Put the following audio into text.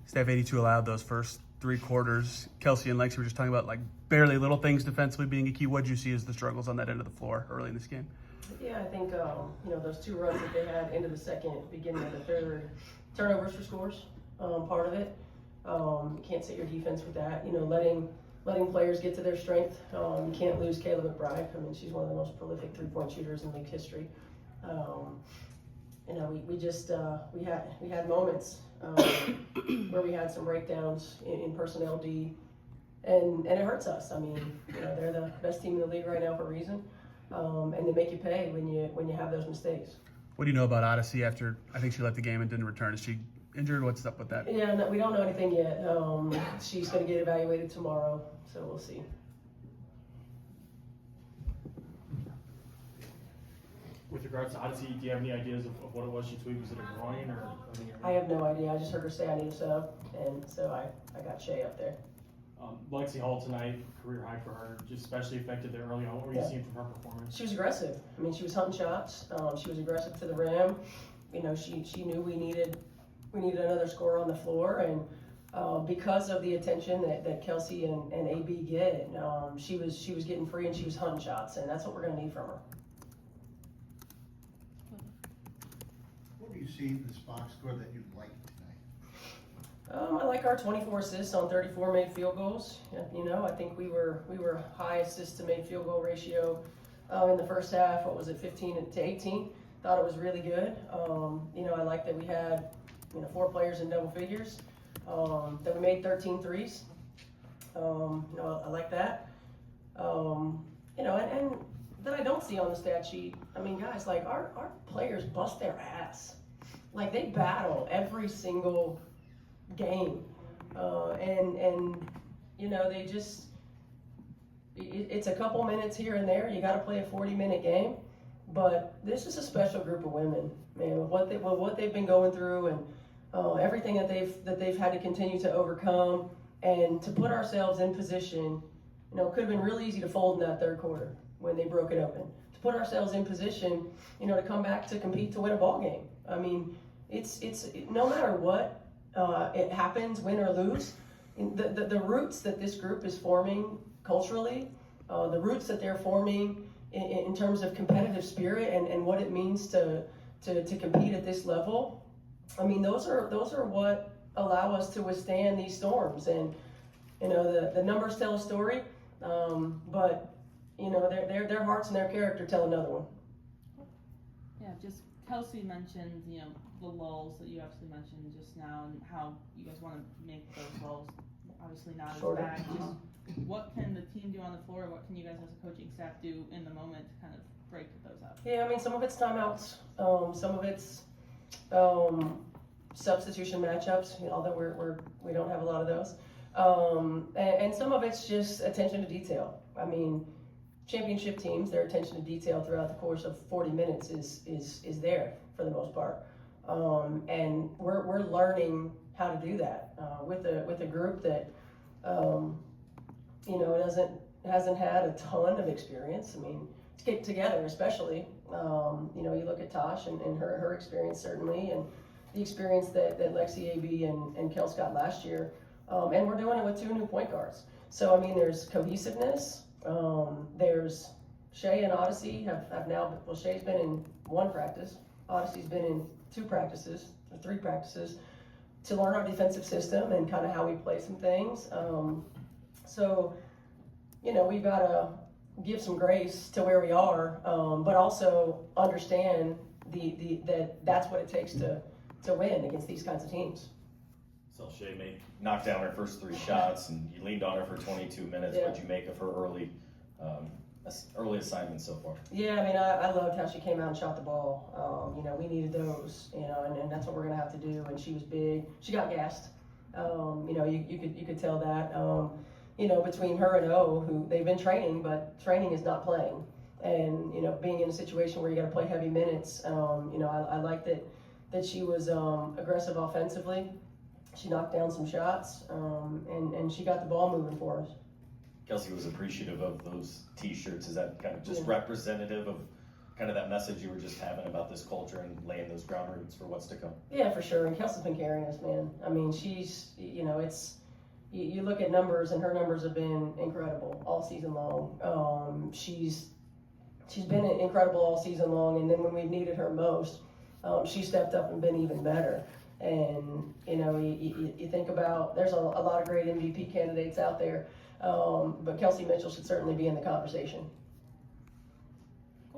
Staff 82 allowed those first 3 quarters. Kelsey and Lexi were just talking about like barely little things defensively being a key. What did you see as the struggles on that end of the floor early in this game? Yeah, I think those 2 runs that they had into the second, beginning of the third, turnovers for scores, part of it. You can't sit your defense with that. Letting players get to their strength. You can't lose Kayla McBride. I mean, she's one of the most prolific 3-point shooters in league history. We had moments where we had some breakdowns in personnel D, and it hurts us. I mean, they're the best team in the league right now for a reason, and they make you pay when you have those mistakes. What do you know about Odyssey after I think she left the game and didn't return? Is she injured? What's up with that? Yeah, no, we don't know anything yet. She's going to get evaluated tomorrow, so we'll see. With regards to Odyssey, do you have any ideas of what it was she tweaked? Was it a groin or? I have no idea. I just heard her say I need a sub, and so I got Shay up there. Lexie Hull tonight, career high for her, just especially effective there early on. What were you seeing from her performance? She was aggressive. I mean, she was hunting shots. She was aggressive to the rim. She knew we needed another scorer on the floor, and because of the attention that Kelsey and AB get, she was getting free and she was hunting shots, and that's what we're going to need from her. What do you see in this box score that you like tonight? I like our 24 assists on 34 made field goals. I think we were high assist to made field goal ratio in the first half. What was it, 15 to 18? Thought it was really good. I like that we had 4 players in double figures. That we made 13 threes. I like that. And that I don't see on the stat sheet. I mean, guys, like our players bust their ass. Like they battle every single game, they just. It's a couple minutes here and there. You got to play a 40-minute game, but this is a special group of women, man. With what they've been going through and everything that they've had to continue to overcome, and to put ourselves in position. It could have been really easy to fold in that third quarter when they broke it open. To put ourselves in position, to come back to compete to win a ball game. I mean, it's no matter what it happens, win or lose. The roots that this group is forming culturally, the roots that they're forming in terms of competitive spirit and what it means to compete at this level. I mean, those are what allow us to withstand these storms. And the numbers tell a story, but their hearts and their character tell another one. Yeah, just Kelsey mentioned the lulls that you obviously mentioned just now, and how you guys want to make those lulls obviously not as Shorter. bad. Just what can the team do on the floor? What can you guys as a coaching staff do in the moment to kind of break those up? Yeah, I mean, some of it's timeouts, some of it's substitution matchups. Although we don't have a lot of those, and some of it's just attention to detail. I mean, championship teams, their attention to detail throughout the course of 40 minutes is there for the most part, and we're learning how to do that with a group that hasn't had a ton of experience. I mean, to get together, especially, you look at Tosh and her experience certainly, and the experience that Lexi, AB, and Kels got last year, and we're doing it with 2 new point guards. So I mean, there's cohesiveness. There's Shay and Odyssey have now. Well, Shay's been in 1 practice. Odyssey's been in 2 practices, or 3 practices, to learn our defensive system and kind of how we play some things. So, we've got to give some grace to where we are, but also understand that's what it takes to win against these kinds of teams. So Shay knocked down her first 3 shots, and you leaned on her for 22 minutes. Yeah. What'd you make of her early assignments so far? Yeah, I mean, I loved how she came out and shot the ball. We needed those, and that's what we're gonna have to do. And she was big. She got gassed. You could tell that. Between her and O, who they've been training, but training is not playing. And being in a situation where you got to play heavy minutes, I like that she was aggressive offensively. She knocked down some shots, and she got the ball moving for us. Kelsey was appreciative of those T-shirts. Is that kind of just representative of kind of that message you were just having about this culture and laying those ground roots for what's to come. Yeah, for sure. And Kelsey's been carrying us, man. I mean, she's, you look at numbers, and her numbers have been incredible all season long. She's been incredible all season long, and then when we've needed her most, she stepped up and been even better. And, you think about, there's a lot of great MVP candidates out there, but Kelsey Mitchell should certainly be in the conversation.